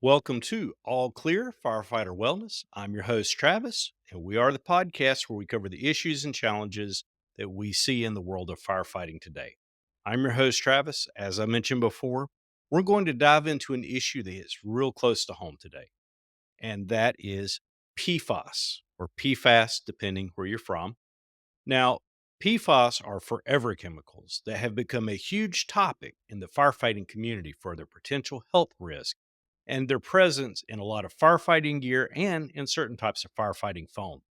Welcome to All Clear Firefighter Wellness. I'm your host, Travis, and we are the podcast where we cover the issues and challenges that we see in the world of firefighting today. I'm your host, Travis. As I mentioned before, we're going to dive into an issue that is real close to home today, and that is PFAS or PFAS, depending where you're from. Now, PFAS are forever chemicals that have become a huge topic in the firefighting community for their potential health risk and their presence in a lot of firefighting gear and in certain types of firefighting foam.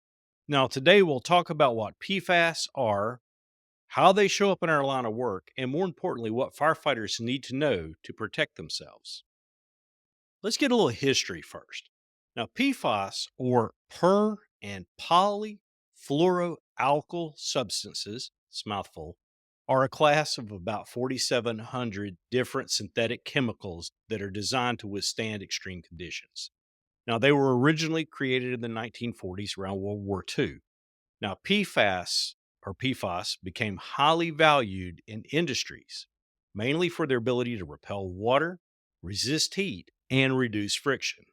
Now, today we'll talk about what PFAS are, how they show up in our line of work, and more importantly, what firefighters need to know to protect themselves. Let's get a little history first. Now, PFAS, or per and polyfluoroalkyl substances, it's a mouthful, are a class of about 4,700 different synthetic chemicals that are designed to withstand extreme conditions. Now, they were originally created in the 1940s around World War II. Now, PFAS became highly valued in industries, mainly for their ability to repel water, resist heat, and reduce friction.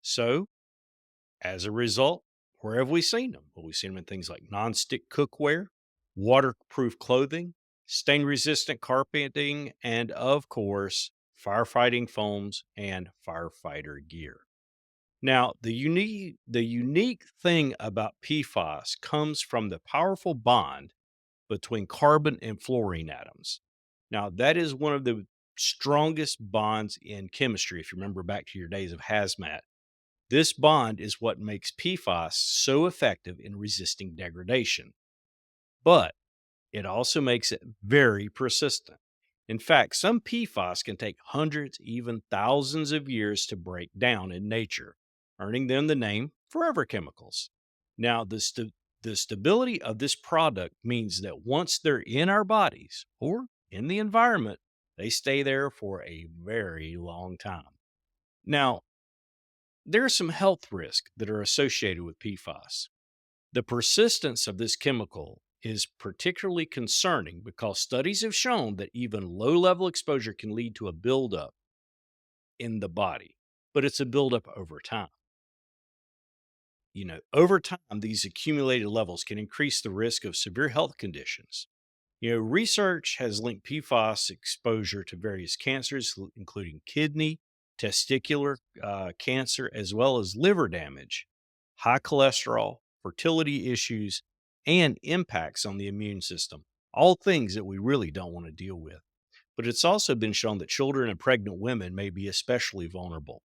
So, as a result, where have we seen them? Well, we've seen them in things like nonstick cookware, waterproof clothing, stain resistant carpeting, and of course, firefighting foams and firefighter gear. Now, the unique thing about PFAS comes from the powerful bond between carbon and fluorine atoms. Now, that is one of the strongest bonds in chemistry. If you remember back to your days of hazmat, this bond is what makes PFAS so effective in resisting degradation, but it also makes it very persistent. In fact, some PFAS can take hundreds, even thousands of years to break down in nature, earning them the name forever chemicals. Now, the stability of this product means that once they're in our bodies or in the environment, they stay there for a very long time. Now, there are some health risks that are associated with PFAS. The persistence of this chemical is particularly concerning because studies have shown that even low level exposure can lead to a buildup in the body, but it's a buildup over time. Over time, these accumulated levels can increase the risk of severe health conditions. Research has linked PFAS exposure to various cancers, including kidney, testicular cancer, as well as liver damage, high cholesterol, fertility issues, and impacts on the immune system. All things that we really don't want to deal with. But it's also been shown that children and pregnant women may be especially vulnerable,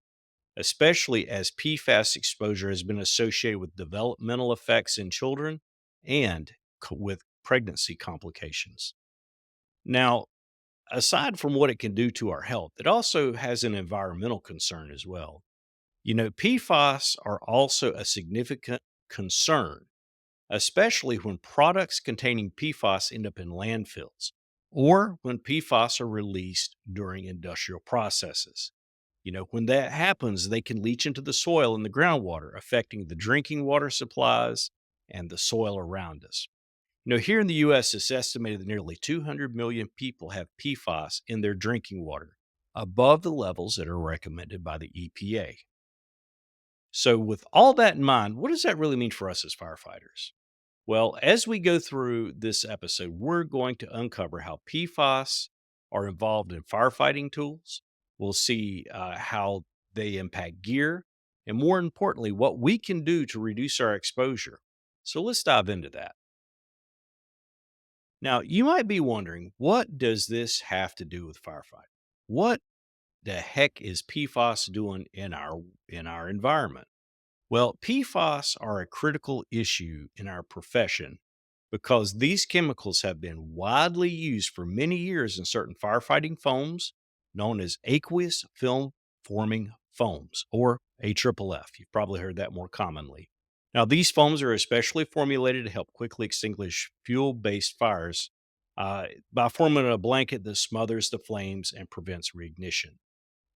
especially as PFAS exposure has been associated with developmental effects in children and with pregnancy complications. Now, aside from what it can do to our health, it also has an environmental concern as well. PFAS are also a significant concern, especially when products containing PFAS end up in landfills or when PFAS are released during industrial processes. When that happens, they can leach into the soil and the groundwater, affecting the drinking water supplies and the soil around us. Here in the US, it's estimated that nearly 200 million people have PFAS in their drinking water, above the levels that are recommended by the EPA. So, with all that in mind, what does that really mean for us as firefighters? Well, as we go through this episode, we're going to uncover how PFAS are involved in firefighting tools. We'll see how they impact gear, and more importantly, what we can do to reduce our exposure. So, let's dive into that. Now, you might be wondering, what does this have to do with firefighting? What the heck is PFAS doing in our environment? Well, PFAS are a critical issue in our profession because these chemicals have been widely used for many years in certain firefighting foams known as aqueous film forming foams, or AFFF. You've probably heard that more commonly. Now, these foams are especially formulated to help quickly extinguish fuel based fires by forming a blanket that smothers the flames and prevents reignition.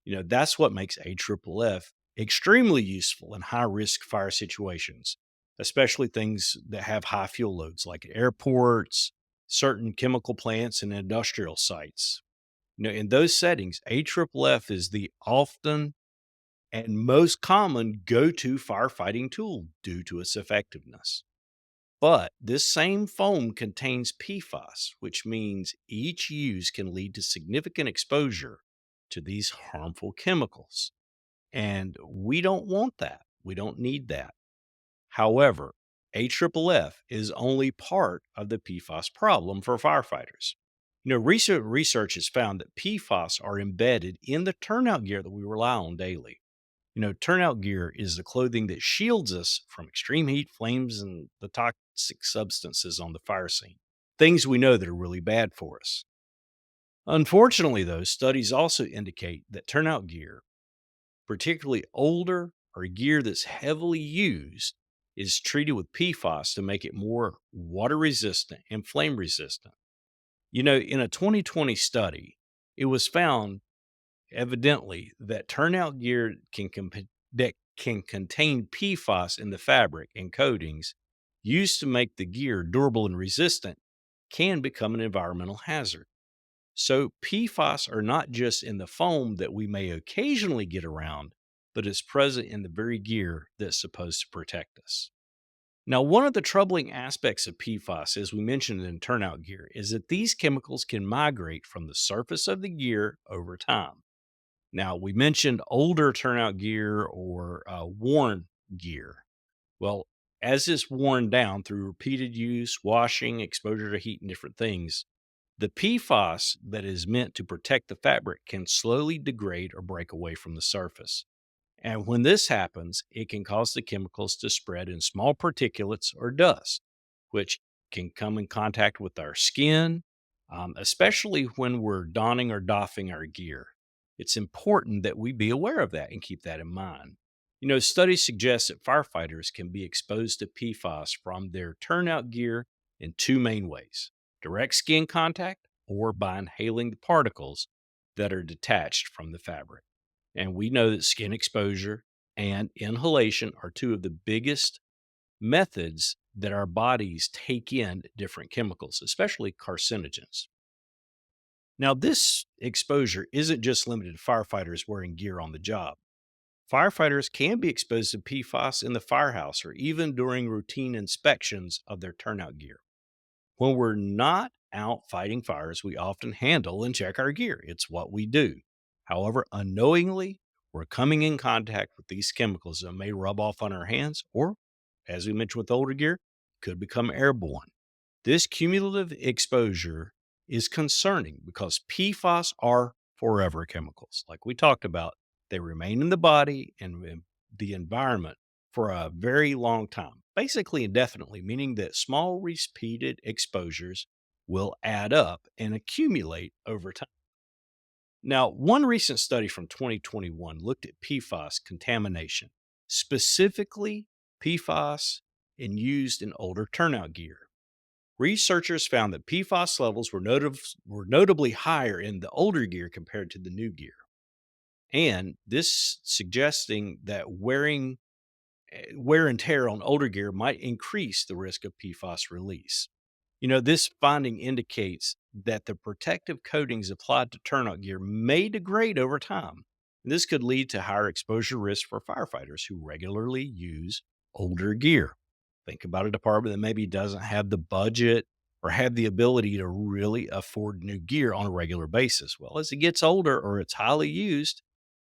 That's what makes AFFF extremely useful in high risk fire situations, especially things that have high fuel loads like airports, certain chemical plants, and industrial sites. In those settings, AFFF is the often and most common go to firefighting tool due to its effectiveness. But this same foam contains PFAS, which means each use can lead to significant exposure to these harmful chemicals. And we don't want that. We don't need that. However, AFFF is only part of the PFAS problem for firefighters. Recent research has found that PFAS are embedded in the turnout gear that we rely on daily. Turnout gear is the clothing that shields us from extreme heat, flames, and the toxic substances on the fire scene. Things we know that are really bad for us. Unfortunately, though, studies also indicate that turnout gear, particularly older or gear that's heavily used, is treated with PFAS to make it more water resistant and flame resistant. In a 2020 study, it was found evidently that turnout gear that can contain PFAS in the fabric and coatings used to make the gear durable and resistant can become an environmental hazard. So PFAS are not just in the foam that we may occasionally get around, but is present in the very gear that's supposed to protect us. Now, one of the troubling aspects of PFAS, as we mentioned in turnout gear, is that these chemicals can migrate from the surface of the gear over time. Now, we mentioned older turnout gear or worn gear. Well, as it's worn down through repeated use, washing, exposure to heat, and different things, the PFAS that is meant to protect the fabric can slowly degrade or break away from the surface. And when this happens, it can cause the chemicals to spread in small particulates or dust, which can come in contact with our skin, especially when we're donning or doffing our gear. It's important that we be aware of that and keep that in mind. Studies suggest that firefighters can be exposed to PFAS from their turnout gear in two main ways: direct skin contact or by inhaling the particles that are detached from the fabric. And we know that skin exposure and inhalation are two of the biggest methods that our bodies take in different chemicals, especially carcinogens. Now, this exposure isn't just limited to firefighters wearing gear on the job. Firefighters can be exposed to PFAS in the firehouse or even during routine inspections of their turnout gear. When we're not out fighting fires, we often handle and check our gear. It's what we do. However, unknowingly, we're coming in contact with these chemicals that may rub off on our hands or, as we mentioned with older gear, could become airborne. This cumulative exposure is concerning because PFAS are forever chemicals. Like we talked about, they remain in the body and in the environment for a very long time, basically indefinitely, meaning that small repeated exposures will add up and accumulate over time. Now, one recent study from 2021 looked at PFAS contamination, specifically PFAS and used in older turnout gear. Researchers found that PFAS levels were notably higher in the older gear compared to the new gear. And this suggesting that wear and tear on older gear might increase the risk of PFAS release. This finding indicates that the protective coatings applied to turnout gear may degrade over time. And this could lead to higher exposure risk for firefighters who regularly use older gear. Think about a department that maybe doesn't have the budget or have the ability to really afford new gear on a regular basis. Well, as it gets older or it's highly used,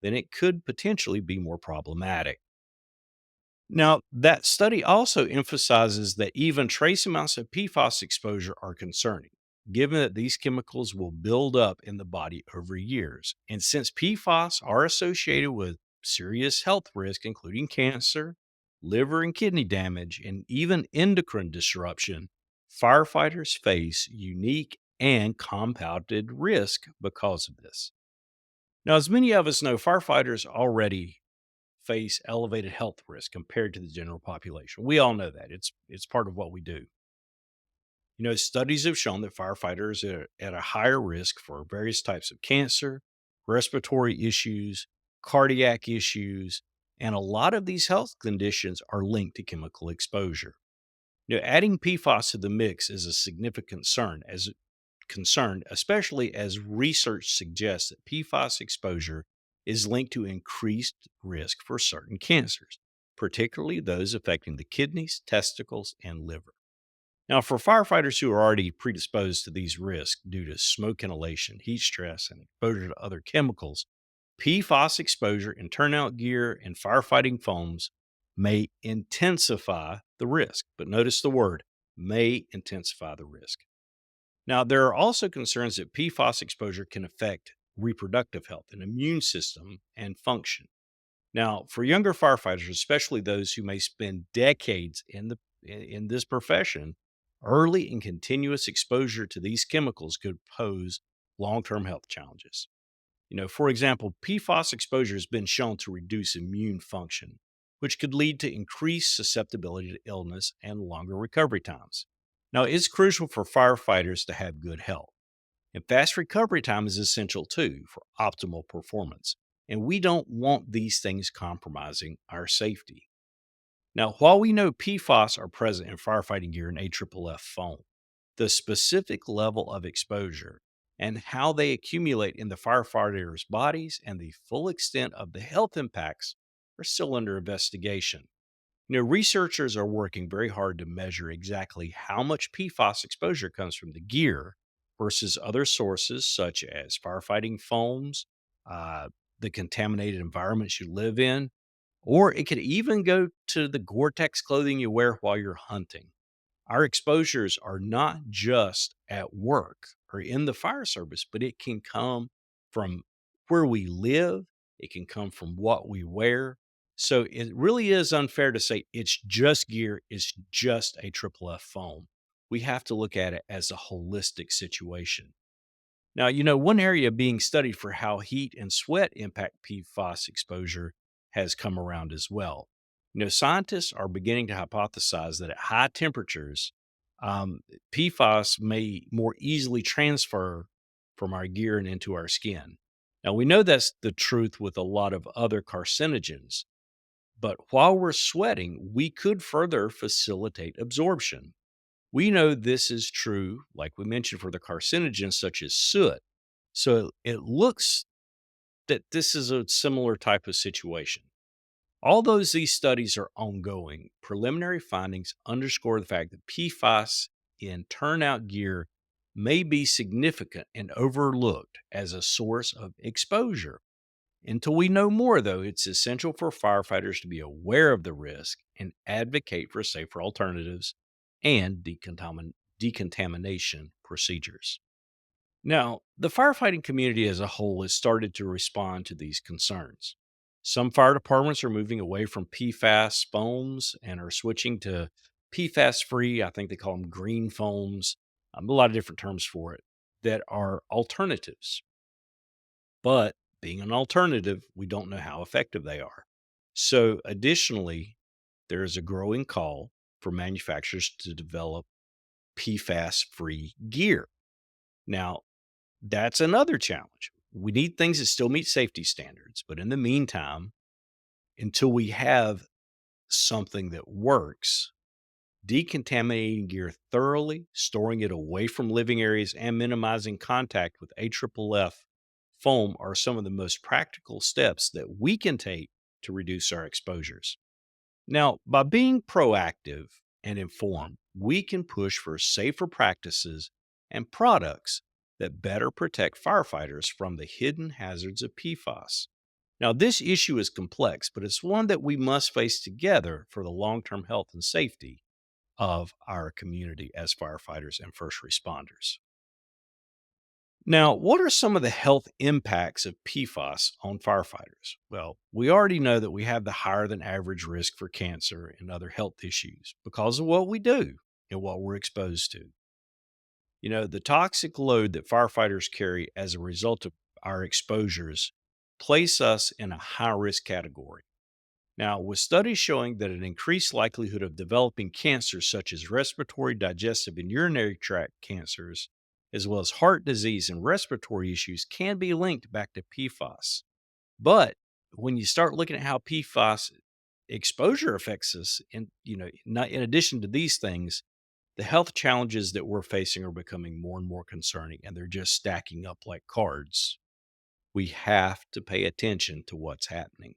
then it could potentially be more problematic. Now, that study also emphasizes that even trace amounts of PFAS exposure are concerning, given that these chemicals will build up in the body over years. And since PFAS are associated with serious health risk, including cancer, liver and kidney damage, and even endocrine disruption, firefighters face unique and compounded risk because of this. Now, as many of us know, firefighters already face elevated health risk compared to the general population. We all know that. It's part of what we do. Studies have shown that firefighters are at a higher risk for various types of cancer, respiratory issues, cardiac issues, and a lot of these health conditions are linked to chemical exposure. Adding PFAS to the mix is a significant concern, especially as research suggests that PFAS exposure is linked to increased risk for certain cancers, particularly those affecting the kidneys, testicles, and liver. Now, for firefighters who are already predisposed to these risks due to smoke inhalation, heat stress, and exposure to other chemicals, PFAS exposure in turnout gear and firefighting foams may intensify the risk. But notice the word may intensify the risk. Now, there are also concerns that PFAS exposure can affect reproductive health and immune system and function. Now, for younger firefighters, especially those who may spend decades in this profession, early and continuous exposure to these chemicals could pose long-term health challenges. For example, PFAS exposure has been shown to reduce immune function, which could lead to increased susceptibility to illness and longer recovery times. Now, it's crucial for firefighters to have good health, and fast recovery time is essential too for optimal performance. And we don't want these things compromising our safety. Now, while we know PFAS are present in firefighting gear and AFFF foam, the specific level of exposure and how they accumulate in the firefighters' bodies and the full extent of the health impacts are still under investigation. Researchers are working very hard to measure exactly how much PFAS exposure comes from the gear versus other sources such as firefighting foams, uh, the contaminated environments you live in, or it could even go to the Gore-Tex clothing you wear while you're hunting. Our exposures are not just at work or in the fire service, but it can come from where we live. It can come from what we wear. So it really is unfair to say it's just gear, it's just a triple F foam. We have to look at it as a holistic situation. Now, one area being studied for how heat and sweat impact PFAS exposure has come around as well. Scientists are beginning to hypothesize that at high temperatures, um, PFAS may more easily transfer from our gear and into our skin. Now, we know that's the truth with a lot of other carcinogens, but while we're sweating, we could further facilitate absorption. We know this is true, like we mentioned, for the carcinogens such as soot. So it looks that this is a similar type of situation. Although these studies are ongoing, preliminary findings underscore the fact that PFAS in turnout gear may be significant and overlooked as a source of exposure. Until we know more, though, it's essential for firefighters to be aware of the risk and advocate for safer alternatives and decontamination procedures. Now, the firefighting community as a whole has started to respond to these concerns. Some fire departments are moving away from PFAS foams and are switching to PFAS free, I think they call them green foams, a lot of different terms for it, that are alternatives. But being an alternative, we don't know how effective they are. So, additionally, there is a growing call for manufacturers to develop PFAS free gear. Now, that's another challenge. We need things that still meet safety standards. But in the meantime, until we have something that works, decontaminating gear thoroughly, storing it away from living areas, and minimizing contact with AFFF foam are some of the most practical steps that we can take to reduce our exposures. Now, by being proactive and informed, we can push for safer practices and products that better protect firefighters from the hidden hazards of PFAS. Now, this issue is complex, but it's one that we must face together for the long term health and safety of our community as firefighters and first responders. Now, what are some of the health impacts of PFAS on firefighters? Well, we already know that we have the higher than average risk for cancer and other health issues because of what we do and what we're exposed to. The toxic load that firefighters carry as a result of our exposures place us in a high risk category. Now, with studies showing that an increased likelihood of developing cancers such as respiratory, digestive, and urinary tract cancers, as well as heart disease and respiratory issues, can be linked back to PFAS. But when you start looking at how PFAS exposure affects us, and not in addition to these things, the health challenges that we're facing are becoming more and more concerning, and they're just stacking up like cards. We have to pay attention to what's happening.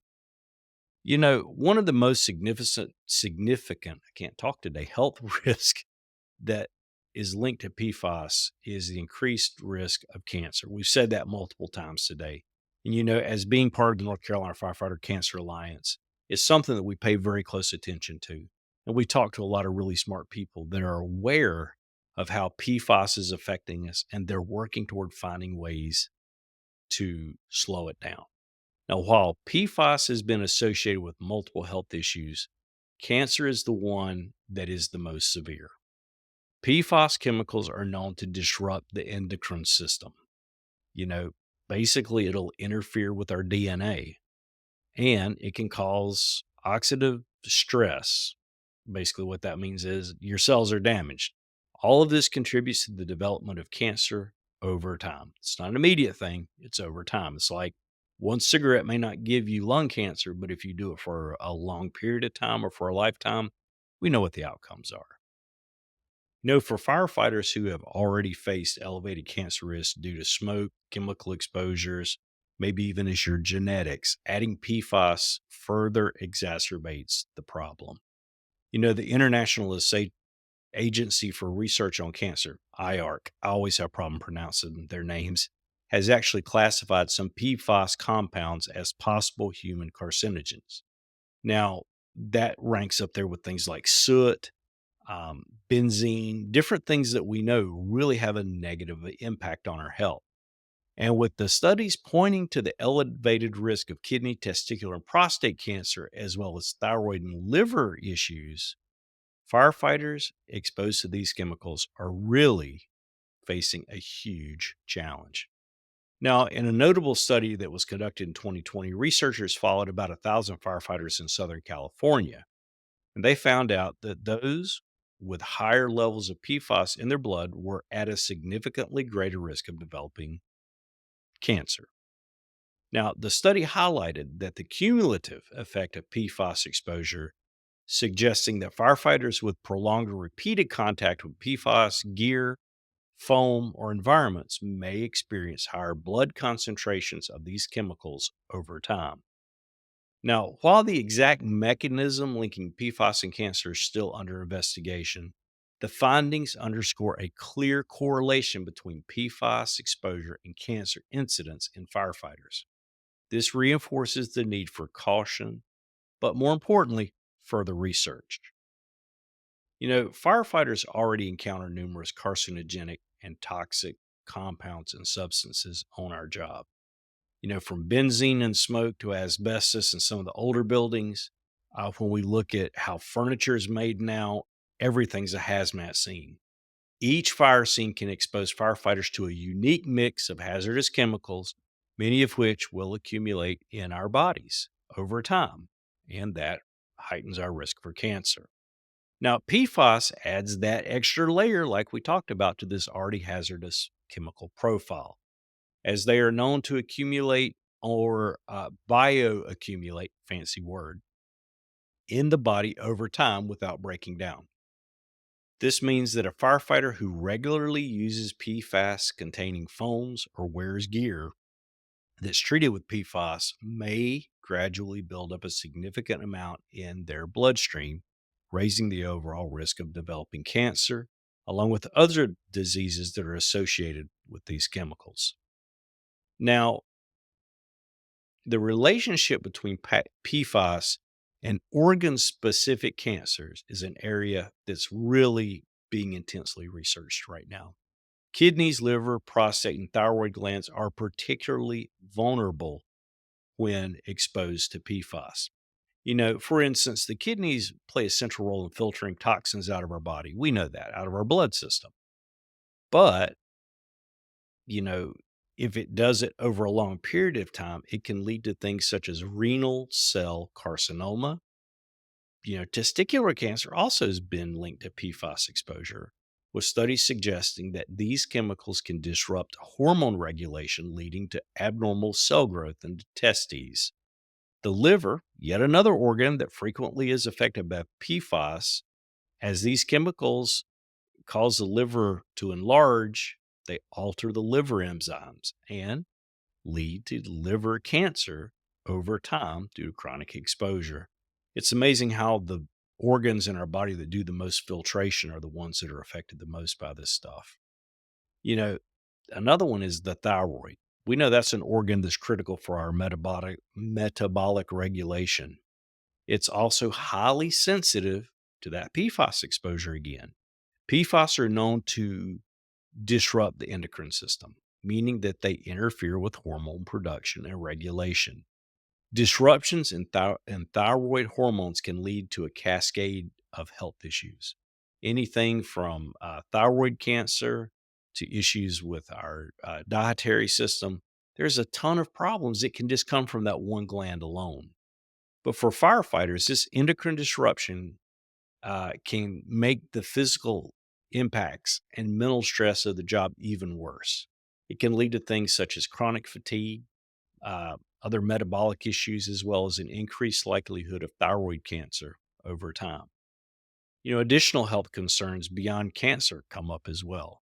One of the most significant, I can't talk today, health risk that is linked to PFAS is the increased risk of cancer. We've said that multiple times today. And, as being part of the North Carolina Firefighter Cancer Alliance, it's something that we pay very close attention to. And we talk to a lot of really smart people that are aware of how PFAS is affecting us, and they're working toward finding ways to slow it down. Now, while PFAS has been associated with multiple health issues, cancer is the one that is the most severe. PFAS chemicals are known to disrupt the endocrine system. You know, Basically, it'll interfere with our DNA and it can cause oxidative stress. Basically, what that means is your cells are damaged. All of this contributes to the development of cancer over time. It's not an immediate thing, it's over time. It's like one cigarette may not give you lung cancer, but if you do it for a long period of time or for a lifetime, we know what the outcomes are. For firefighters who have already faced elevated cancer risks due to smoke, chemical exposures, maybe even as your genetics, adding PFAS further exacerbates the problem. The International Agency for Research on Cancer, IARC, I always have a problem pronouncing their names, has actually classified some PFAS compounds as possible human carcinogens. Now, that ranks up there with things like soot, benzene, different things that we know really have a negative impact on our health. And with the studies pointing to the elevated risk of kidney, testicular, and prostate cancer, as well as thyroid and liver issues, firefighters exposed to these chemicals are really facing a huge challenge. Now, in a notable study that was conducted in 2020, researchers followed about 1,000 firefighters in Southern California, and they found out that those with higher levels of PFAS in their blood were at a significantly greater risk of developing cancer. Now, the study highlighted that the cumulative effect of PFAS exposure, suggesting that firefighters with prolonged or repeated contact with PFAS gear, foam, or environments may experience higher blood concentrations of these chemicals over time. Now, while the exact mechanism linking PFAS and cancer is still under investigation, the findings underscore a clear correlation between PFAS exposure and cancer incidence in firefighters. This reinforces the need for caution, but more importantly, further research. Firefighters already encounter numerous carcinogenic and toxic compounds and substances on our job. From benzene and smoke to asbestos in some of the older buildings. When we look at how furniture is made now, everything's a hazmat scene. Each fire scene can expose firefighters to a unique mix of hazardous chemicals, many of which will accumulate in our bodies over time, and that heightens our risk for cancer. Now, PFAS adds that extra layer, like we talked about, to this already hazardous chemical profile, as they are known to accumulate or bioaccumulate, fancy word, in the body over time without breaking down. This means that a firefighter who regularly uses PFAS containing foams or wears gear that's treated with PFAS may gradually build up a significant amount in their bloodstream, raising the overall risk of developing cancer, along with other diseases that are associated with these chemicals. Now, the relationship between PFAS and organ specific cancers is an area that's really being intensely researched right now. Kidneys, liver, prostate, and thyroid glands are particularly vulnerable when exposed to PFAS. For instance, the kidneys play a central role in filtering toxins out of our body. We know that, out of our blood system. But, you know, if it does it over a long period of time, it can lead to things such as renal cell carcinoma. Testicular cancer also has been linked to PFAS exposure, with studies suggesting that these chemicals can disrupt hormone regulation, leading to abnormal cell growth in the testes. The liver, yet another organ that frequently is affected by PFAS, as these chemicals cause the liver to enlarge, they alter the liver enzymes. And lead to liver cancer over time due to chronic exposure. It's amazing how the organs in our body that do the most filtration are the ones that are affected the most by this stuff. You know, another one is the thyroid. We know that's an organ that's critical for our metabolic regulation. It's also highly sensitive to that PFAS exposure again. PFAS are known to disrupt the endocrine system, meaning that they interfere with hormone production and regulation. Disruptions in thyroid hormones can lead to a cascade of health issues. Anything from thyroid cancer to issues with our dietary system. There's a ton of problems that can just come from that one gland alone. But for firefighters, this endocrine disruption can make the physical impacts and mental stress of the job even worse. It can lead to things such as chronic fatigue, other metabolic issues, as well as an increased likelihood of thyroid cancer over time. Additional health concerns beyond cancer come up as well.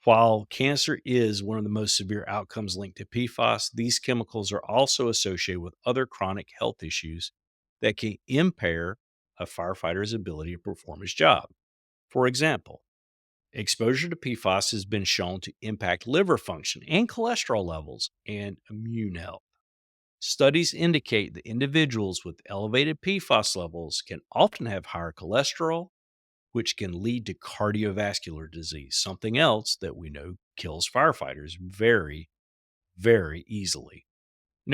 While cancer is one of the most severe outcomes linked to PFAS, these chemicals are also associated with other chronic health issues that can impair a firefighter's ability to perform his job. For example, exposure to PFAS has been shown to impact liver function and cholesterol levels and immune health. Studies indicate that individuals with elevated PFAS levels can often have higher cholesterol, which can lead to cardiovascular disease, something else that we know kills firefighters very, very easily.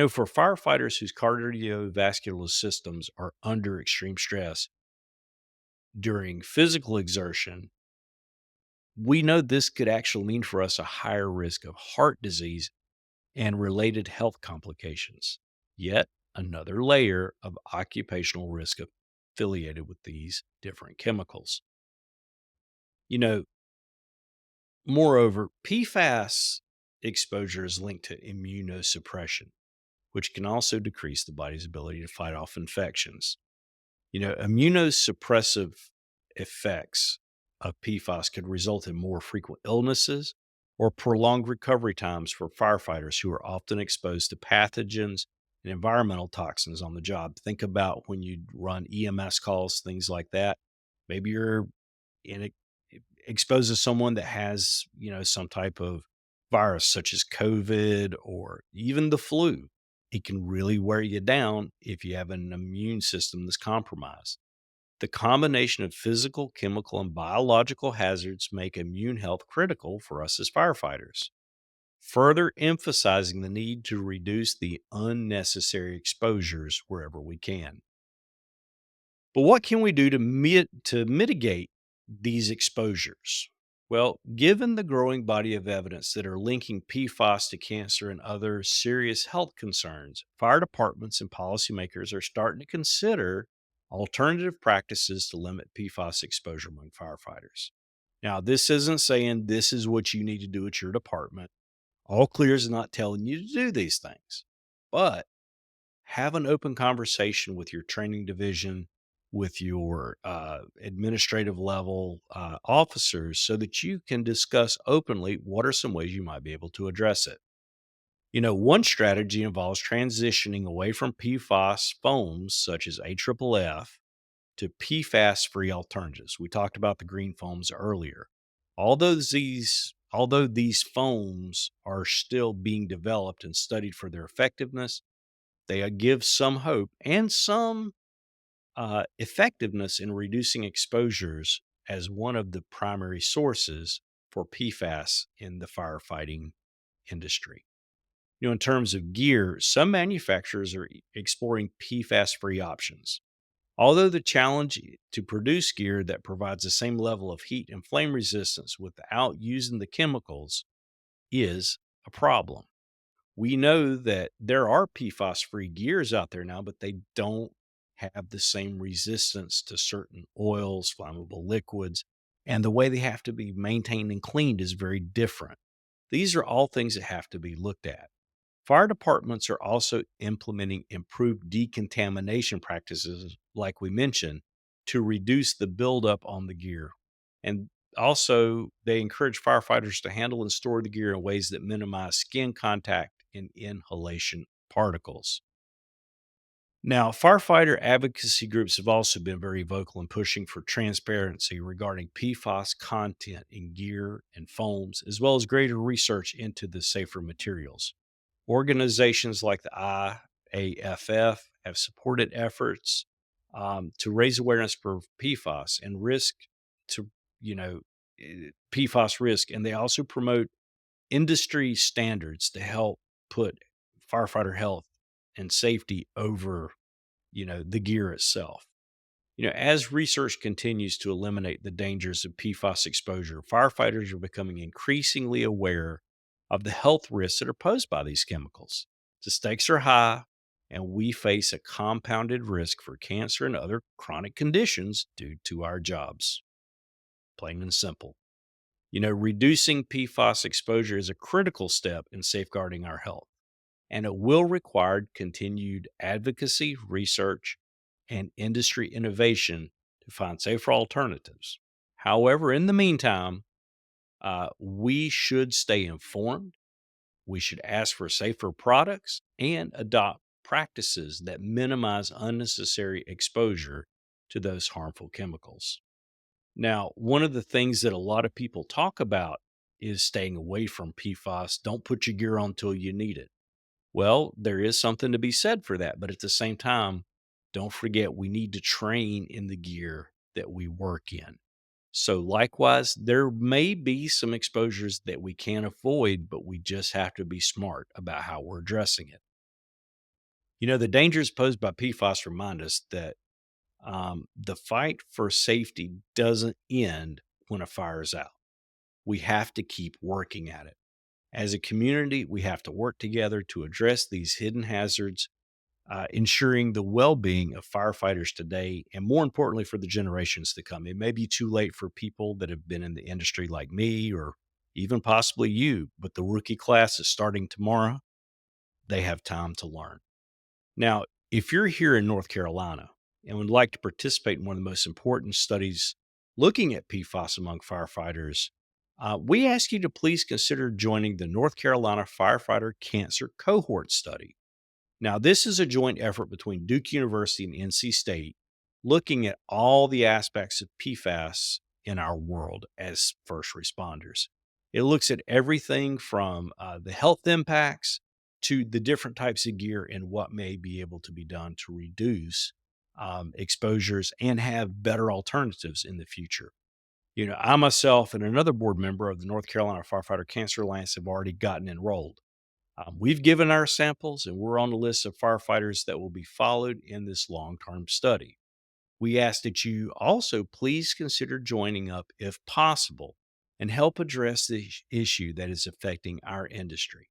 For firefighters whose cardiovascular systems are under extreme stress during physical exertion, we know this could actually mean for us a higher risk of heart disease and related health complications. Yet another layer of occupational risk affiliated with these different chemicals. You know, Moreover, PFAS exposure is linked to immunosuppression, which can also decrease the body's ability to fight off infections. Immunosuppressive effects of PFAS could result in more frequent illnesses or prolonged recovery times for firefighters who are often exposed to pathogens and environmental toxins on the job. Think about when you run EMS calls, things like that. Maybe you're in a, exposed to someone that has, some type of virus such as COVID or even the flu. It can really wear you down if you have an immune system that's compromised. The combination of physical, chemical, and biological hazards make immune health critical for us as firefighters, further emphasizing the need to reduce the unnecessary exposures wherever we can. But what can we do to mitigate these exposures? Well, given the growing body of evidence that are linking PFAS to cancer and other serious health concerns, fire departments and policymakers are starting to consider alternative practices to limit PFAS exposure among firefighters. Now, this isn't saying this is what you need to do at your department. All Clear is not telling you to do these things, but have an open conversation with your training division, with your administrative level officers, so that you can discuss openly what are some ways you might be able to address it. One strategy involves transitioning away from PFAS foams such as AFFF to PFAS free alternatives. We talked about the green foams earlier. Although these foams are still being developed and studied for their effectiveness, they give some hope and some effectiveness in reducing exposures as one of the primary sources for PFAS in the firefighting industry. In terms of gear, some manufacturers are exploring PFAS free options. Although the challenge to produce gear that provides the same level of heat and flame resistance without using the chemicals is a problem. We know that there are PFAS free gears out there now, but they don't have the same resistance to certain oils, flammable liquids, and the way they have to be maintained and cleaned is very different. These are all things that have to be looked at. Fire departments are also implementing improved decontamination practices, like we mentioned, to reduce the buildup on the gear. And also, they encourage firefighters to handle and store the gear in ways that minimize skin contact and inhalation particles. Now, firefighter advocacy groups have also been very vocal in pushing for transparency regarding PFAS content in gear and foams, as well as greater research into the safer materials. Organizations like the IAFF have supported efforts to raise awareness for PFAS and risk to, you know, PFAS risk. And they also promote industry standards to help put firefighter health and safety over, the gear itself. As research continues to eliminate the dangers of PFAS exposure, firefighters are becoming increasingly aware of the health risks that are posed by these chemicals. The stakes are high, and we face a compounded risk for cancer and other chronic conditions due to our jobs. Plain and simple. Reducing PFAS exposure is a critical step in safeguarding our health, and it will require continued advocacy, research, and industry innovation to find safer alternatives. However, in the meantime, we should stay informed. We should ask for safer products and adopt practices that minimize unnecessary exposure to those harmful chemicals. Now, one of the things that a lot of people talk about is staying away from PFAS. Don't put your gear on till you need it. Well, there is something to be said for that. But at the same time, don't forget we need to train in the gear that we work in. So, likewise, there may be some exposures that we can't avoid, but we just have to be smart about how we're addressing it. The dangers posed by PFAS remind us that the fight for safety doesn't end when a fire is out. We have to keep working at it. As a community, we have to work together to address these hidden hazards, ensuring the well being of firefighters today, and more importantly, for the generations to come. It may be too late for people that have been in the industry like me or even possibly you, but the rookie class is starting tomorrow. They have time to learn. Now, if you're here in North Carolina and would like to participate in one of the most important studies looking at PFAS among firefighters, we ask you to please consider joining the North Carolina Firefighter Cancer Cohort Study. Now, this is a joint effort between Duke University and NC State looking at all the aspects of PFAS in our world as first responders. It looks at everything from the health impacts to the different types of gear and what may be able to be done to reduce exposures and have better alternatives in the future. I myself and another board member of the North Carolina Firefighter Cancer Alliance have already gotten enrolled. We've given our samples and we're on the list of firefighters that will be followed in this long-term study. We ask that you also please consider joining up if possible and help address the issue that is affecting our industry.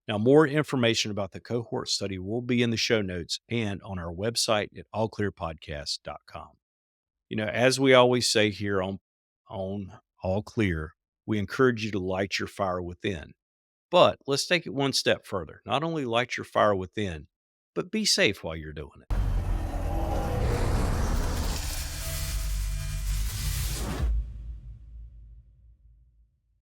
Now, more information about the cohort study will be in the show notes and on our website at allclearpodcast.com. As we always say here on All Clear, we encourage you to light your fire within. But let's take it one step further. Not only light your fire within, but be safe while you're doing it.